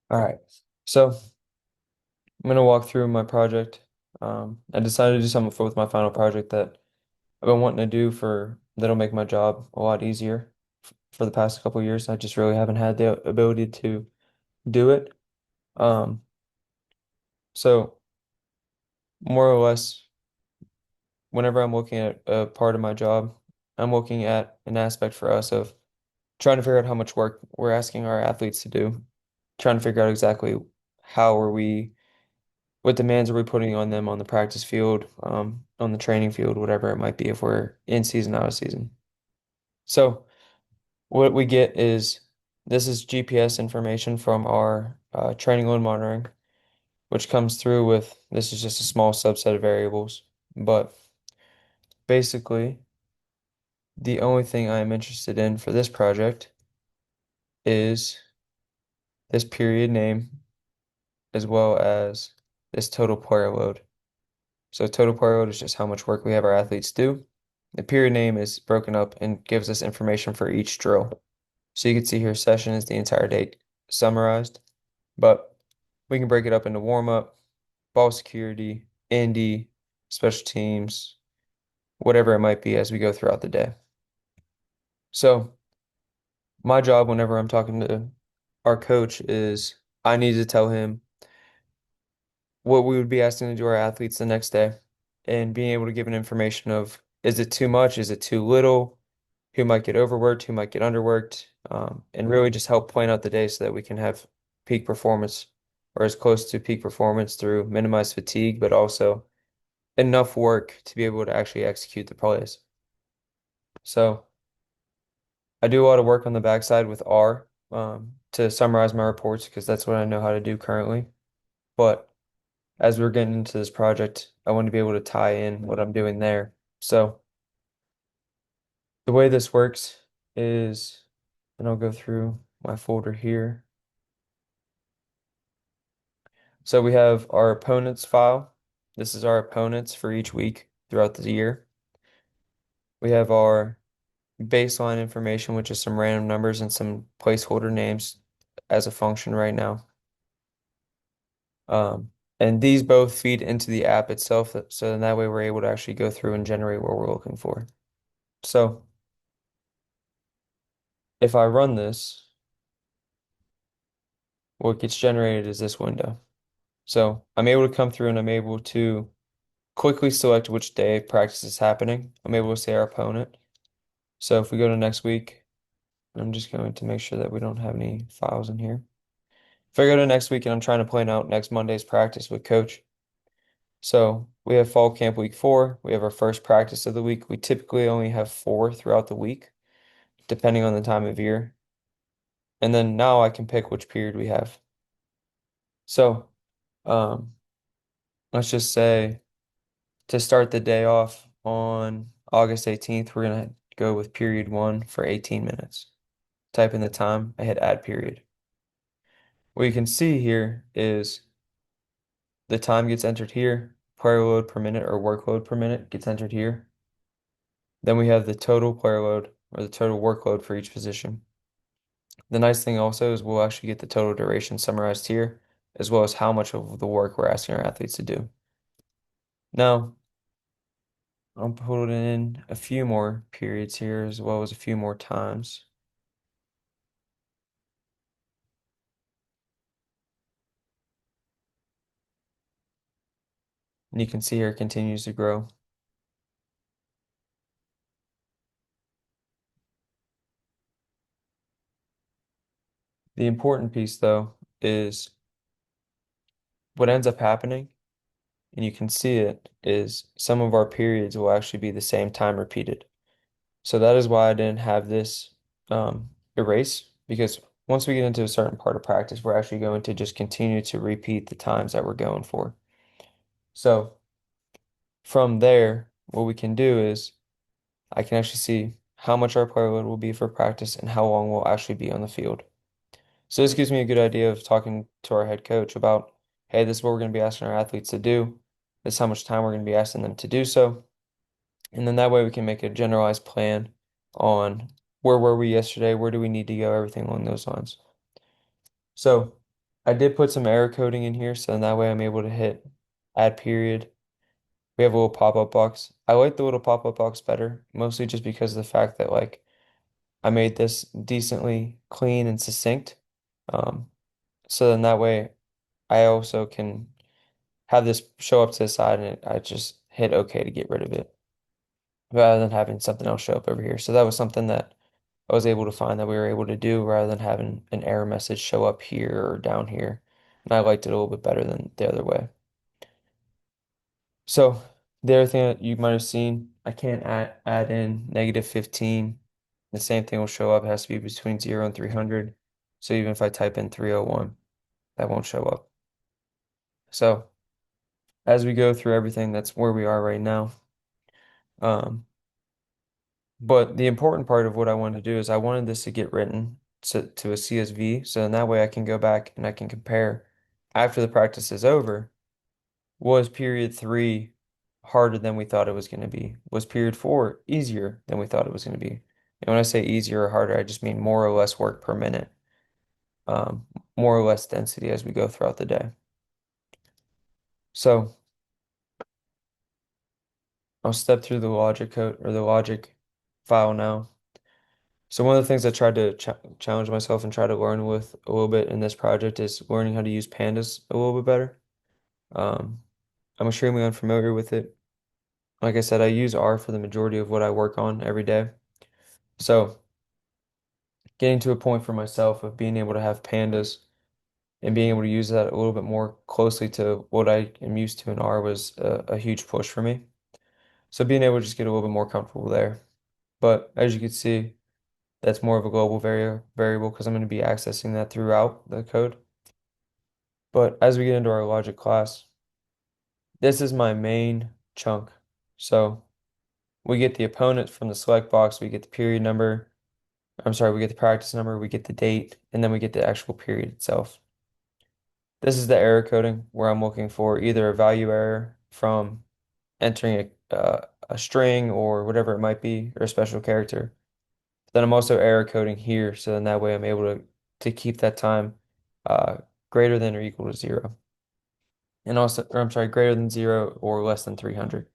All right. So I'm gonna walk through my project. I decided to do something with my final project that I've been wanting to do for that'll make my job a lot easier for the past couple of years. I just really haven't had the ability to do it. Um, so more or less, whenever I'm looking at a part of my job, I'm looking at an aspect for us of trying to figure out how much work we're asking our athletes to do, trying to figure out exactly how are we what demands are we putting on them on the practice field, on the training field, whatever it might be if we're in season, out of season. So what we get is this is GPS information from our training load monitoring, which comes through with this is just a small subset of variables. But basically, the only thing I'm interested in for this project is this period name as well as this total player load. So total player load is just how much work we have our athletes do. The period name is broken up and gives us information for each drill. So you can see here session is the entire day summarized, but we can break it up into warm up, ball security, indie, special teams, whatever it might be as we go throughout the day. So my job whenever I'm talking to our coach is I need to tell him what we would be asking to do our athletes the next day and being able to give an information of is it too much, is it too little, who might get overworked, who might get underworked, and really just help plan out the day so that we can have peak performance or as close to peak performance through minimized fatigue, but also enough work to be able to actually execute the plays. So I do a lot of work on the backside with R to summarize my reports because that's what I know how to do currently. But as we're getting into this project, I want to be able to tie in what I'm doing there. So the way this works is, and I'll go through my folder here. So we have our opponents file. This is our opponents for each week throughout the year. We have our baseline information, which is some random numbers and some placeholder names as a function right now. And these both feed into the app itself, so then that way we're able to actually go through and generate what we're looking for. So if I run this, what gets generated is this window. So I'm able to come through and I'm able to quickly select which day practice is happening. I'm able to say our opponent. So if we go to next week, I'm just going to make sure that we don't have any files in here. If I go to next week and I'm trying to plan out next Monday's practice with coach. So we have fall camp week 4. We have our first practice of the week. We typically only have 4 throughout the week, depending on the time of year. And then now I can pick which period we have. So um, let's just say to start the day off on August 18th, we're going to go with period 1 for 18 minutes. Type in the time, I hit add period. What you can see here is the time gets entered here, player load per minute or workload per minute gets entered here. Then we have the total player load or the total workload for each position. The nice thing also is we'll actually get the total duration summarized here, as well as how much of the work we're asking our athletes to do. Now, I'll put in a few more periods here as well as a few more times. And you can see here it continues to grow. The important piece, though, is what ends up happening, and you can see it, is some of our periods will actually be the same time repeated. So that is why I didn't have this erase, because once we get into a certain part of practice, we're actually going to just continue to repeat the times that we're going for. So from there, what we can do is I can actually see how much our player load will be for practice and how long we'll actually be on the field. So this gives me a good idea of talking to our head coach about, hey, this is what we're going to be asking our athletes to do. This is how much time we're going to be asking them to do so. And then that way we can make a generalized plan on where were we yesterday, where do we need to go, everything along those lines. So I did put some error coding in here, so in that way I'm able to hit add period. We have a little pop-up box. I like the little pop-up box better, mostly just because of the fact that like I made this decently clean and succinct. Um, so then that way I also can have this show up to the side and I just hit OK to get rid of it rather than having something else show up over here. So that was something that I was able to find that we were able to do rather than having an error message show up here or down here. And I liked it a little bit better than the other way. So the other thing that you might have seen, I can't add in -15. The same thing will show up. It has to be between 0 and 300. So even if I type in 301, that won't show up. So as we go through everything, that's where we are right now. Um, but the important part of what I wanted to do is I wanted this to get written to a CSV. So in that way I can go back and I can compare after the practice is over. Was period three harder than we thought it was going to be? Was period four easier than we thought it was going to be? And when I say easier or harder, I just mean more or less work per minute, um, more or less density as we go throughout the day. So I'll step through the logic code or the logic file now. So one of the things I tried to challenge myself and try to learn with a little bit in this project is learning how to use pandas a little bit better. Um, I'm extremely unfamiliar with it. Like I said, I use R for the majority of what I work on every day. So getting to a point for myself of being able to have pandas and being able to use that a little bit more closely to what I am used to in R was a huge push for me. So being able to just get a little bit more comfortable there. But as you can see, that's more of a global variable because I'm going to be accessing that throughout the code. But as we get into our logic class, this is my main chunk. So we get the opponent from the select box, we get the period number, I'm sorry, we get the practice number, we get the date, and then we get the actual period itself. This is the error coding where I'm looking for either a value error from entering a string or whatever it might be, or a special character. Then I'm also error coding here, so then that way I'm able to keep that time uh, greater than or equal to 0. And also, or I'm sorry, greater than 0 or less than 300.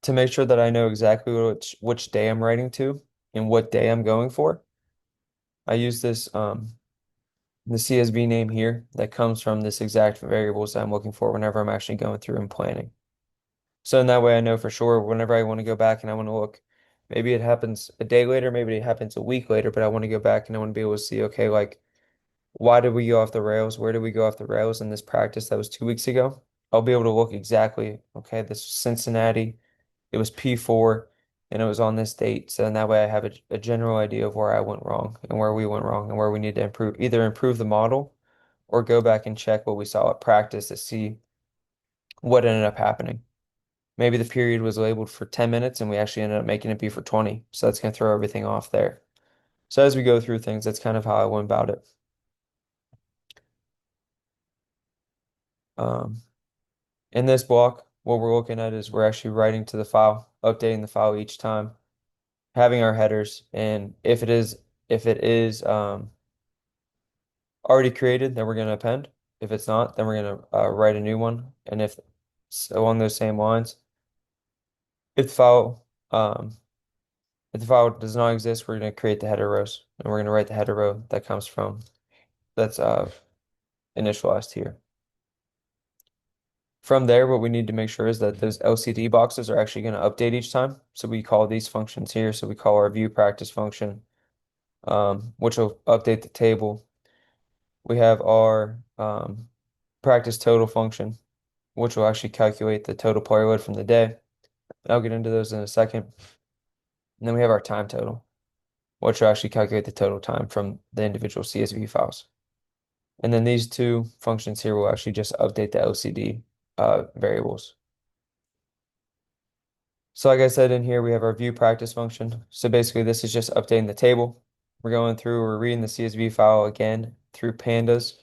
To make sure that I know exactly which day I'm writing to and what day I'm going for, I use this the CSV name here that comes from this exact variables that I'm looking for whenever I'm actually going through and planning. So in that way I know for sure whenever I want to go back and I want to look, maybe it happens a day later, maybe it happens a week later, but I want to go back and I want to be able to see, okay, like why did we go off the rails? Where did we go off the rails in this practice that was 2 weeks ago? I'll be able to look exactly, okay, this was Cincinnati, it was P4, and it was on this date. So in that way I have a general idea of where I went wrong and where we went wrong and where we need to improve, either improve the model or go back and check what we saw at practice to see what ended up happening. Maybe the period was labeled for 10 minutes and we actually ended up making it be for 20. So that's going to throw everything off there. So as we go through things, that's kind of how I went about it. Um, in this block, what we're looking at is we're actually writing to the file, updating the file each time, having our headers, and if it is already created, then we're going to append. If it's not, then we're going to write a new one. And if along those same lines, if the file um, if the file does not exist, we're going to create the header rows, and we're going to write the header row that comes from that's initialized here. From there, what we need to make sure is that those LCD boxes are actually going to update each time. So we call these functions here. So we call our view practice function, which will update the table. We have our practice total function, which will actually calculate the total player load from the day. I'll get into those in a second. And then we have our time total, which will actually calculate the total time from the individual CSV files. And then these two functions here will actually just update the LCD variables. So like I said in here, we have our view practice function. So basically this is just updating the table. We're going through, we're reading the CSV file again through pandas,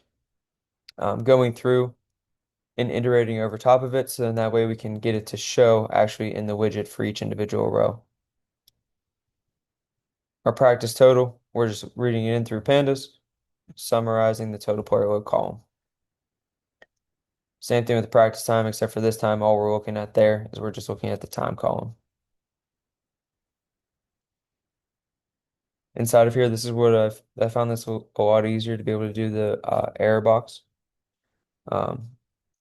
going through and iterating over top of it. So then that way we can get it to show actually in the widget for each individual row. Our practice total, we're just reading it in through pandas, summarizing the total player load column. Same thing with the practice time, except for this time, all we're looking at there is we're just looking at the time column. Inside of here, this is what I found this a lot easier to be able to do the error box. Um,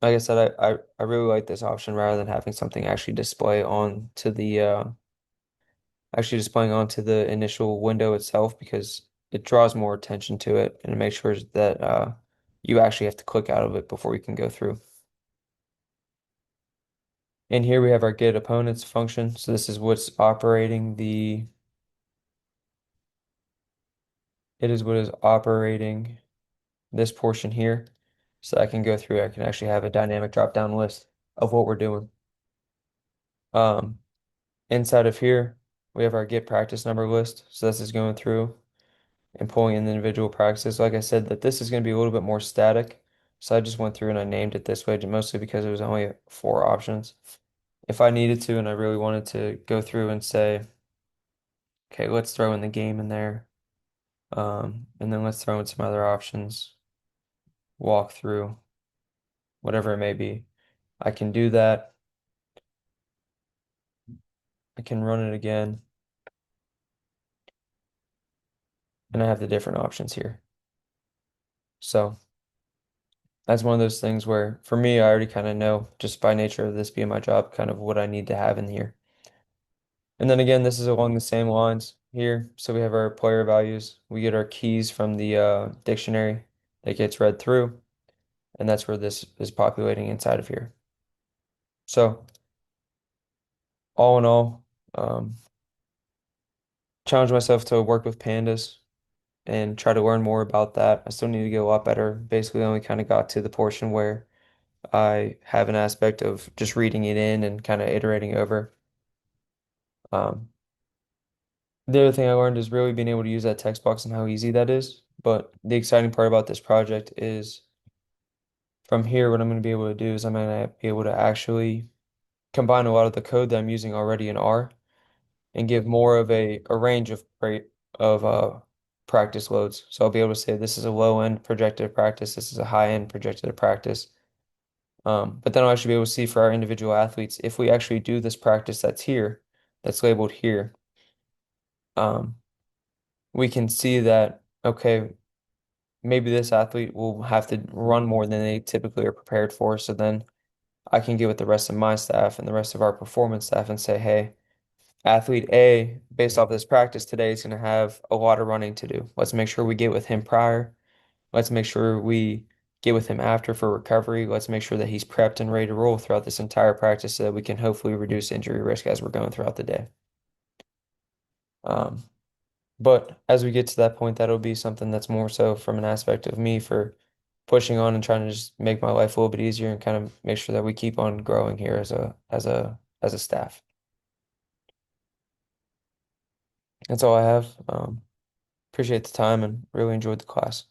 like I said, I really like this option rather than having something actually display on to the actually displaying onto the initial window itself because it draws more attention to it and it makes sure that you actually have to click out of it before you can go through. And here we have our get opponents function. So this is what's operating it is what is operating this portion here. So I can go through, I can actually have a dynamic drop down list of what we're doing. Um, Inside of here, we have our get practice number list. So this is going through and pulling in the individual practices. Like I said, that this is going to be a little bit more static. So I just went through and I named it this way, mostly because it was only four options. If I needed to and I really wanted to go through and say, okay, let's throw in the game in there. And then let's throw in some other options, walk through, whatever it may be. I can do that. I can run it again, and I have the different options here. So that's one of those things where, for me, I already kind of know, just by nature of this being my job, kind of what I need to have in here. And then again, this is along the same lines here. So we have our player values. We get our keys from the dictionary that gets read through, and that's where this is populating inside of here. So all in all, challenge myself to work with pandas and try to learn more about that. I still need to get a lot better. Basically, I only kind of got to the portion where I have an aspect of just reading it in and kind of iterating over. Um, the other thing I learned is really being able to use that text box and how easy that is. But the exciting part about this project is from here, what I'm going to be able to do is I'm going to be able to actually combine a lot of the code that I'm using already in R and give more of a range of practice loads. So I'll be able to say this is a low end projected practice, this is a high end projected practice. But then I'll actually be able to see for our individual athletes if we actually do this practice that's here, that's labeled here. Um, we can see that okay, maybe this athlete will have to run more than they typically are prepared for. So then I can get with the rest of my staff and the rest of our performance staff and say, hey, athlete A, based off this practice today, is going to have a lot of running to do. Let's make sure we get with him prior. Let's make sure we get with him after for recovery. Let's make sure that he's prepped and ready to roll throughout this entire practice so that we can hopefully reduce injury risk as we're going throughout the day. Um, but as we get to that point, that'll be something that's more so from an aspect of me for pushing on and trying to just make my life a little bit easier and kind of make sure that we keep on growing here as a staff. That's all I have. Appreciate the time and really enjoyed the class.